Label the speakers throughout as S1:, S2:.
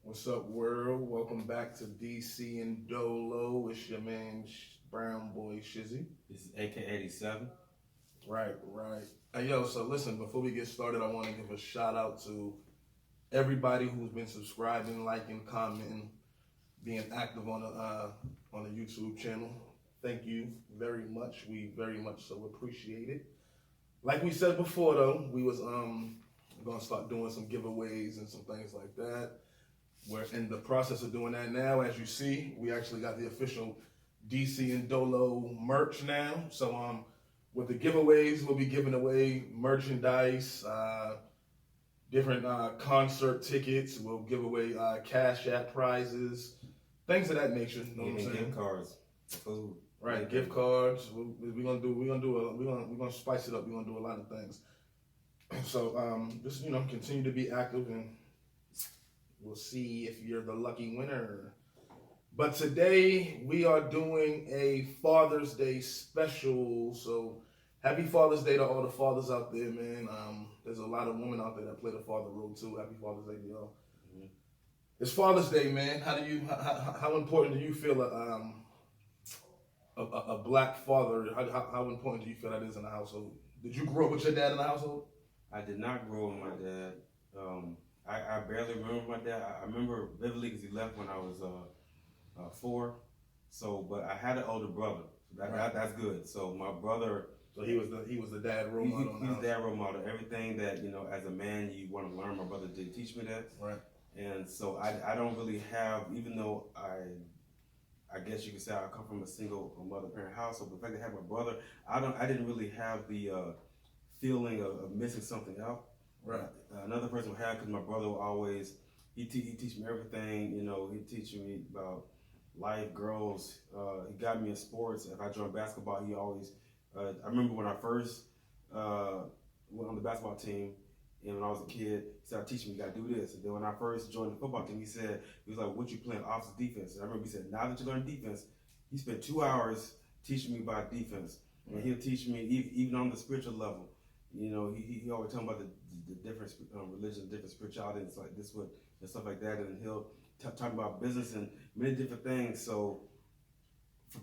S1: What's up, world? Welcome back to DCNDolo. It's your man, Brown Boy Shizzy.
S2: This is AK-87.
S1: Right. Hey, yo, so listen, before we get started, I want to give a shout out to everybody who's been subscribing, liking, commenting, being active on the YouTube channel. Thank you very much. We very much so appreciate it. Like we said before, though, we was gonna start doing some giveaways and some things like that. We're in the process of doing that now. As you see, we actually got the official DCNDolo merch now. So with the giveaways, we'll be giving away merchandise, different concert tickets. We'll give away Cash App prizes, things of that nature. You know what I'm saying?
S2: Gift cards, food.
S1: Right, gift cards. We're gonna spice it up. We're gonna do a lot of things. So just continue to be active, and we'll see if you're the lucky winner. But today we are doing a Father's Day special. So happy Father's Day to all the fathers out there, man. There's a lot of women out there that play the father role too. Happy Father's Day to y'all. Mm-hmm. It's Father's Day, man. How important do you feel a black father? How important do you feel that is in the household? Did you grow up with your dad in the household?
S2: I did not grow up with my dad. I barely remember my dad. I remember vividly because he left when I was 4. So, but I had an older brother. So that's good. So my brother.
S1: So he was the dad role model.
S2: He was the dad role model. Everything that as a man you want to learn. My brother did teach me that.
S1: Right.
S2: And so I don't really have, even though I guess you could say I come from a single mother parent household, but the fact that I have my brother, I didn't really have the feeling of missing something out.
S1: Right.
S2: Another person would have, because my brother would always, he teach me everything, he'd teach me about life, girls. He got me in sports. If I joined basketball, he always, I remember when I first went on the basketball team, and when I was a kid, he started teaching me, you gotta do this. And then when I first joined the football team, he was like, what you playing, offensive defense? And I remember he said, now that you learn defense, he spent 2 hours teaching me about defense. And he'll teach me even on the spiritual level. He always talking about the different religions, different spirituality, and stuff like that. And he'll talk about business and many different things. So,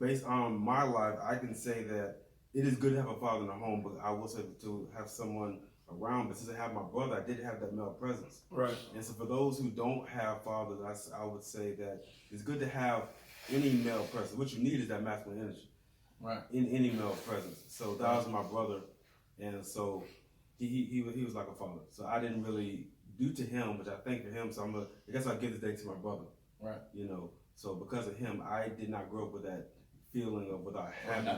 S2: based on my life, I can say that it is good to have a father in the home, but I will say to have someone around. But since I have my brother, I did have that male presence.
S1: Right.
S2: And so, for those who don't have fathers, I would say that it's good to have any male presence. What you need is that masculine energy.
S1: Right.
S2: In any male presence. So that was my brother. And so he was like a father. So I didn't really do to him, which I thank for him. So I guess I'll give this day to my brother.
S1: Right.
S2: So because of him, I did not grow up with that feeling of without having
S1: a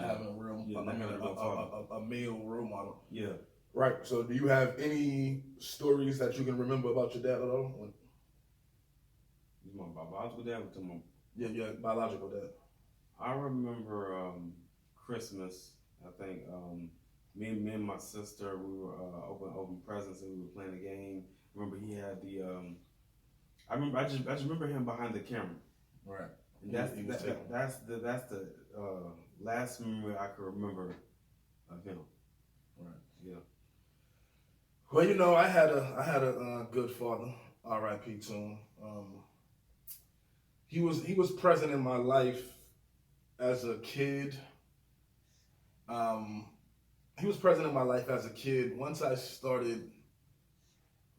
S1: male role model.
S2: Yeah.
S1: Right. So do you have any stories that you can remember about your dad at all?
S2: My biological dad or to my
S1: Yeah, biological dad.
S2: I remember Christmas. I think me and my sister, we were open presents and we were playing a game. I remember he had I just remember him behind the camera.
S1: Right.
S2: And that's the last memory I can remember of him.
S1: Right.
S2: Yeah.
S1: Well, I had a good father. R.I.P. to him. He was present in my life as a kid. He was present in my life as a kid. Once I started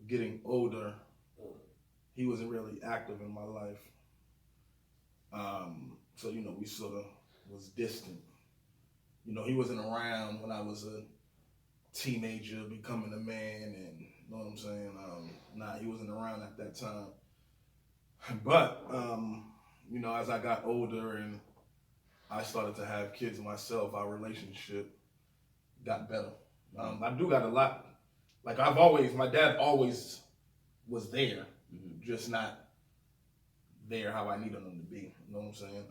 S1: getting older, he wasn't really active in my life. So we sort of was distant. He wasn't around when I was a teenager, becoming a man, and you know what I'm saying. He wasn't around at that time. But as I got older and I started to have kids myself, our relationship got better. I do got a lot. Like my dad always was there, just not there how I needed him to be. You know what I'm saying?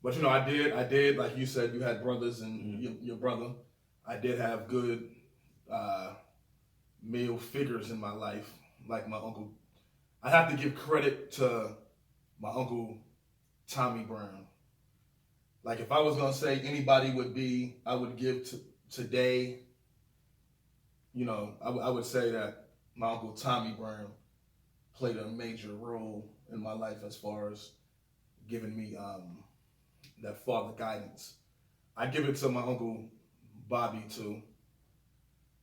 S1: But I did, like you said, you had brothers and your brother. I did have good male figures in my life, like my uncle. I have to give credit to my uncle Tommy Brown. Like if I was gonna say anybody I would give to today, I would say that my uncle Tommy Brown played a major role in my life as far as giving me that father guidance. I give it to my Uncle Bobby too.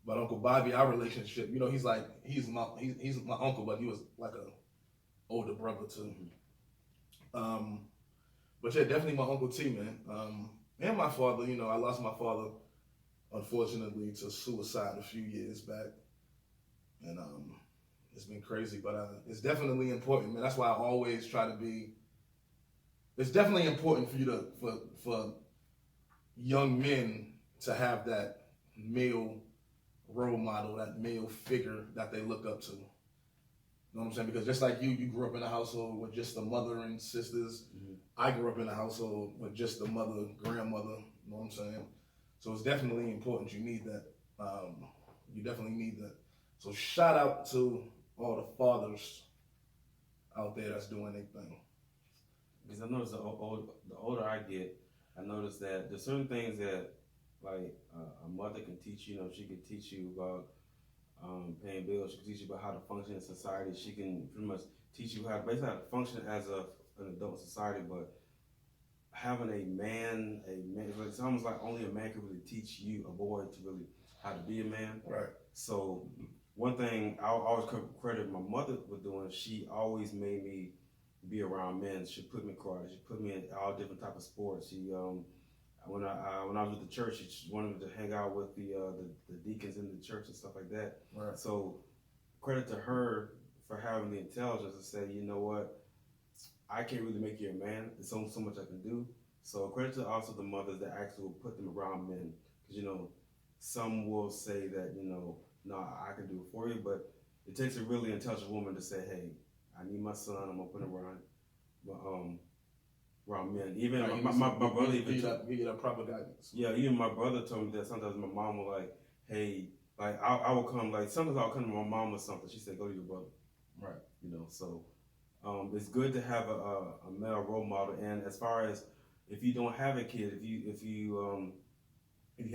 S1: But Uncle Bobby, our relationship, you know, he's my uncle, but he was like a older brother too. But yeah, definitely my Uncle T, man. And my father, you know, I lost my father, unfortunately, to suicide a few years back. And it's been crazy, but it's definitely important, man. That's why I always try to be. It's definitely important for you to for young men to have that male role model, that male figure that they look up to. You know what I'm saying? Because just like you grew up in a household with just the mother and sisters. Mm-hmm. I grew up in a household with just the mother, grandmother. You know what I'm saying? So it's definitely important. You need that. You definitely need that. So shout out to all the fathers out there that's doing their thing.
S2: Because I notice the older I get, I notice that there's certain things that, like, a mother can teach you. You know, she can teach you about paying bills. She can teach you about how to function in society. She can pretty much teach you how to function as an adult society. But having a man, it's almost like only a man can really teach you, a boy, to really how to be a man.
S1: Right.
S2: So one thing I always credit my mother with doing, she always made me be around men. She put me in karate. She put me in all different type of sports. She when I was with the church, she wanted me to hang out with the deacons in the church and stuff like that.
S1: Right.
S2: So credit to her for having the intelligence to say, you know what, I can't really make you a man. There's so much I can do. So credit to also the mothers that actually will put them around men, because you know some will say that, you know, no, I can do it for you, but it takes a really intelligent woman to say, hey, I need my son, I'm gonna put him around men. Even
S1: right,
S2: my brother even
S1: give you that proper guidance.
S2: Yeah, even my brother told me that sometimes my mom will like, hey, like I will come, like sometimes I'll come to my mom or something. She said, go to your brother.
S1: Right.
S2: You know, so it's good to have a male role model. And as far as if you don't have a kid, if you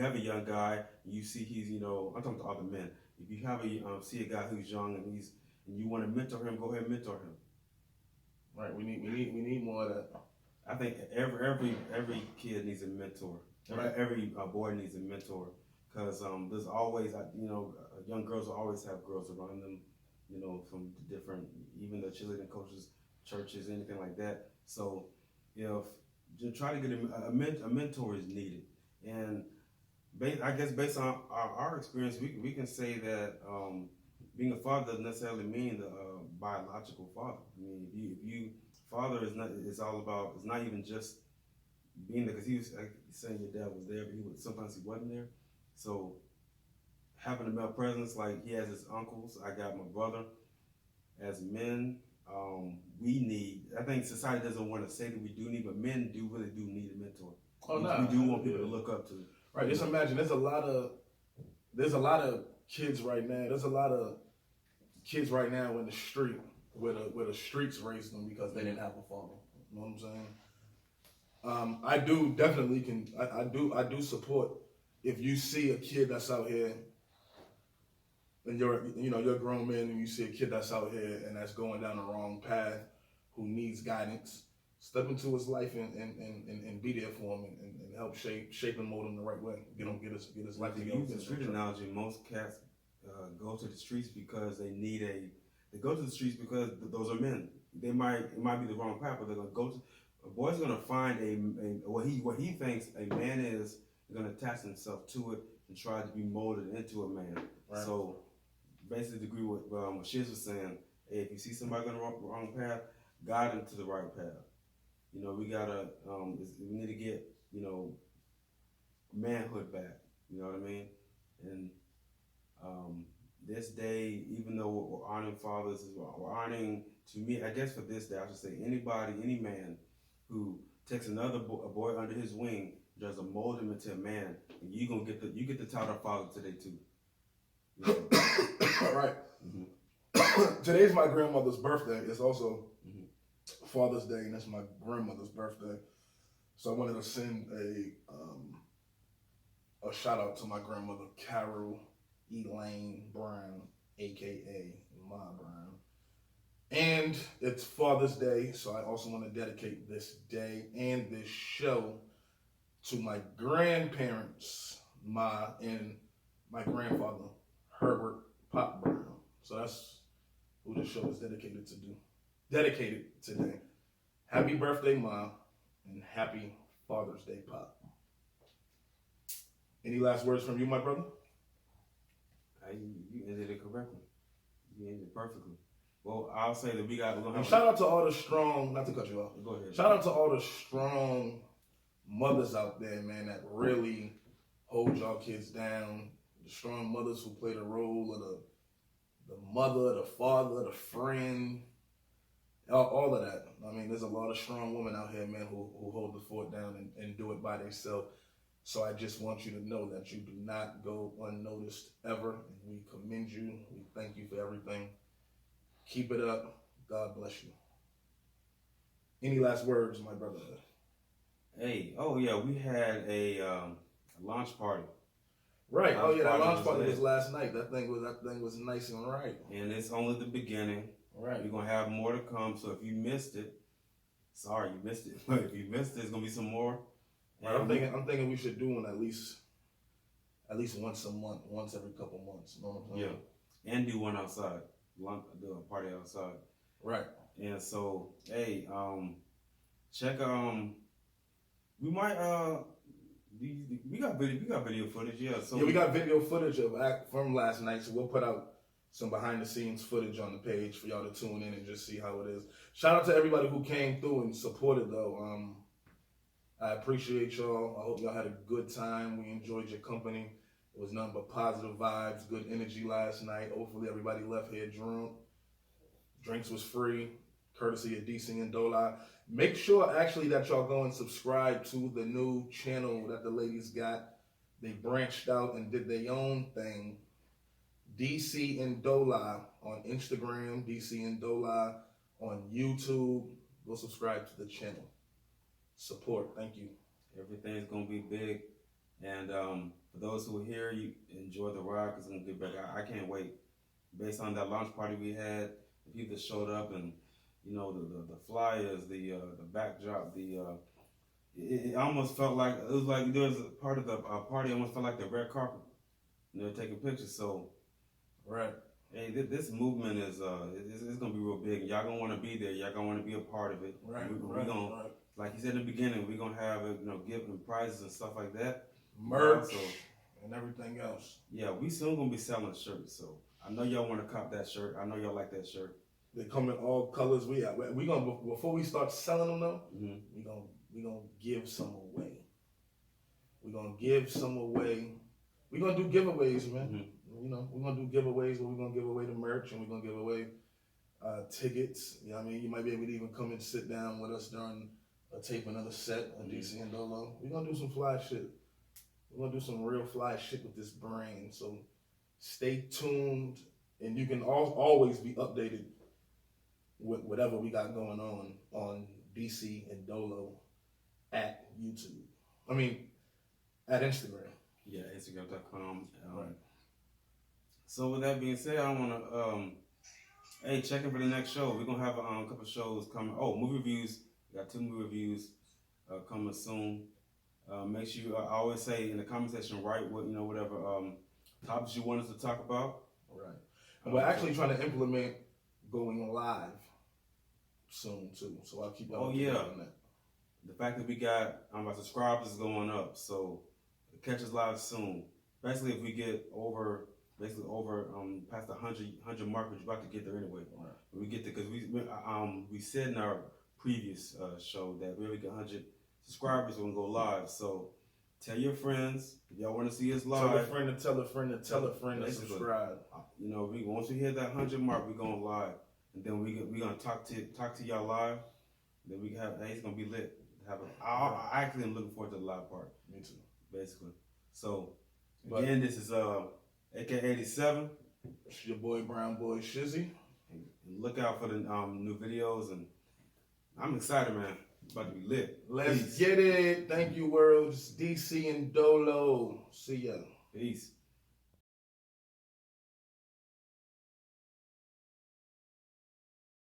S2: have a young guy, you see he's, you know, I'm talking to other men. If you have see a guy who's young and you want to mentor him, go ahead and mentor him.
S1: Right. We need more of that.
S2: I think every kid needs a mentor.
S1: Right.
S2: Every boy needs a mentor, because there's always, you know, young girls will always have girls around them, you know, from different, even the cheerleading coaches, churches, anything like that. So, you know, just try to get a mentor is needed. And I guess based on our experience, we can say that being a father doesn't necessarily mean the biological father. I mean, if you father is not, it's all about, it's not even just being there, because he was like saying your dad was there, but sometimes he wasn't there. So having a male presence, like he has his uncles, I got my brother. As men, we need, I think society doesn't want to say that we do need, but men really do need a mentor.
S1: Oh,
S2: we do want people to look up to.
S1: Right. Just imagine there's a lot of kids right now. There's a lot of kids right now in the street where the streets raised them because they didn't have a father. You know what I'm saying? I do definitely I do support if you see a kid that's out here and you're a grown man and you see a kid that's out here and that's going down the wrong path, who needs guidance, step into his life and be there for him and help shape and mold him the right way. Get his life together.
S2: Use the street analogy. Most cats go to the streets because they go to the streets because those are men. It might be the wrong path, but they're gonna go to. A boy's gonna find what he thinks a man is. They're gonna attach himself to it and try to be molded into a man. Right. So basically, agree with what Shiz was saying. Hey, if you see somebody on the wrong path, guide them to the right path. You know, we gotta we need to get, you know, manhood back. You know what I mean? And this day, even though we're honoring fathers, we're honoring, to me, I guess for this day, I should say any man who takes a boy under his wing, does a mold him into a man, and you get the title of father today too. You know?
S1: Right. Mm-hmm. Today's my grandmother's birthday. It's also Father's Day, and that's my grandmother's birthday. So I wanted to send a shout out to my grandmother, Carol Elaine Brown, aka Ma Brown. And it's Father's Day, so I also want to dedicate this day and this show to my grandparents, Ma and my grandfather, Herbert Pop Brown. So that's who the show is dedicated today. Happy birthday, Ma, and happy Father's Day, Pop. Any last words from you, my brother?
S2: You ended it correctly. You ended it perfectly. Well, I'll say that we're gonna have.
S1: Shout out to all the strong. Not to cut you off.
S2: Go ahead.
S1: Shout out to all the strong mothers out there, man, that really hold y'all kids down. The strong mothers who play the role of the mother, the father, the friend, all of that. I mean, there's a lot of strong women out here, man, who hold the fort down and do it by themselves. So I just want you to know that you do not go unnoticed ever. We commend you. We thank you for everything. Keep it up. God bless you. Any last words, my brother?
S2: Hey, oh yeah, we had a launch party.
S1: Right. Oh yeah, that launch party was last night. That thing was nice and right.
S2: And it's only the beginning.
S1: Right.
S2: We're gonna have more to come. So if you missed it, sorry you missed it. But if you missed it, there's gonna be some more.
S1: Right, I'm thinking we should do one at least once a month, once every couple months. You know what I'm saying?
S2: Yeah. And do one outside. Do a party outside.
S1: Right.
S2: And so, hey, check we might we got video footage, yeah. So
S1: yeah, we got video footage from last night, so we'll put out some behind the scenes footage on the page for y'all to tune in and just see how it is. Shout out to everybody who came through and supported though. I appreciate y'all. I hope y'all had a good time. We enjoyed your company. It was nothing but positive vibes, good energy last night. Hopefully everybody left here drunk. Drinks was free, courtesy of DCNDolo. Make sure actually that y'all go and subscribe to the new channel that the ladies got. They branched out and did their own thing. DCNDolo on Instagram, DCNDolo on YouTube. Go subscribe to the channel. Support. Thank you.
S2: Everything's gonna be big, and for those who are here, you enjoy the ride. Cause it's gonna get better. I can't wait. Based on that launch party we had, the people that showed up, and you know the flyers, the backdrop, it almost felt like it was like there was a part of the party almost felt like the red carpet. And they were taking pictures. So,
S1: right.
S2: Hey, this movement is it's gonna be real big. Y'all gonna want to be there. Y'all gonna want to be a part of it.
S1: Right.
S2: We're gonna. Like you said in the beginning, we're gonna have giving prizes and stuff like that,
S1: merch and everything else.
S2: Yeah, we soon gonna be selling shirts, so I know y'all want to cop that shirt. I know y'all like that shirt.
S1: They come in all colors. We gonna before we start selling them though,
S2: mm-hmm.
S1: we gonna give some away. We're gonna give some away. We're gonna do giveaways, man. Mm-hmm. You know, we're gonna do giveaways where we're gonna give away the merch and we're gonna give away tickets. You know what I mean? You might be able to even come and sit down with us during tape another set of DCNDolo. We're gonna do some fly shit. We're gonna do some real fly shit with this brand. So stay tuned, and you can always be updated with whatever we got going on DCNDolo at YouTube. I mean, at Instagram.
S2: Yeah, Instagram.com.
S1: Right.
S2: So with that being said, I wanna hey, check in for the next show. We're gonna have a couple shows coming. Oh, movie reviews. We got 2 movie reviews coming soon. Make sure you, I always say in the comment section, write whatever topics you want us to talk about.
S1: Right. And we're actually trying to implement going live soon too. So I'll keep y'all on that.
S2: The fact that we got our subscribers is going up, so catch us live soon. Basically, if we get over past the 100 mark, we're about to get there anyway.
S1: Right.
S2: We get there because we said in our previous show that we get 100 subscribers when we go live. So tell your friends if y'all want to see us live.
S1: Tell a friend to tell a friend to tell a friend to subscribe.
S2: Once we hit that 100 mark, we're going live, and then we're gonna talk to y'all live. Then we have it's gonna be lit. I actually am looking forward to the live part.
S1: Me too.
S2: Basically. So again, this is AK87.
S1: It's your boy Brown Boy Shizzy.
S2: And look out for the new videos, and I'm excited, man. It's about to be lit.
S1: Let's get it. Thank you, world. It's DCNDolo. See ya.
S2: Peace.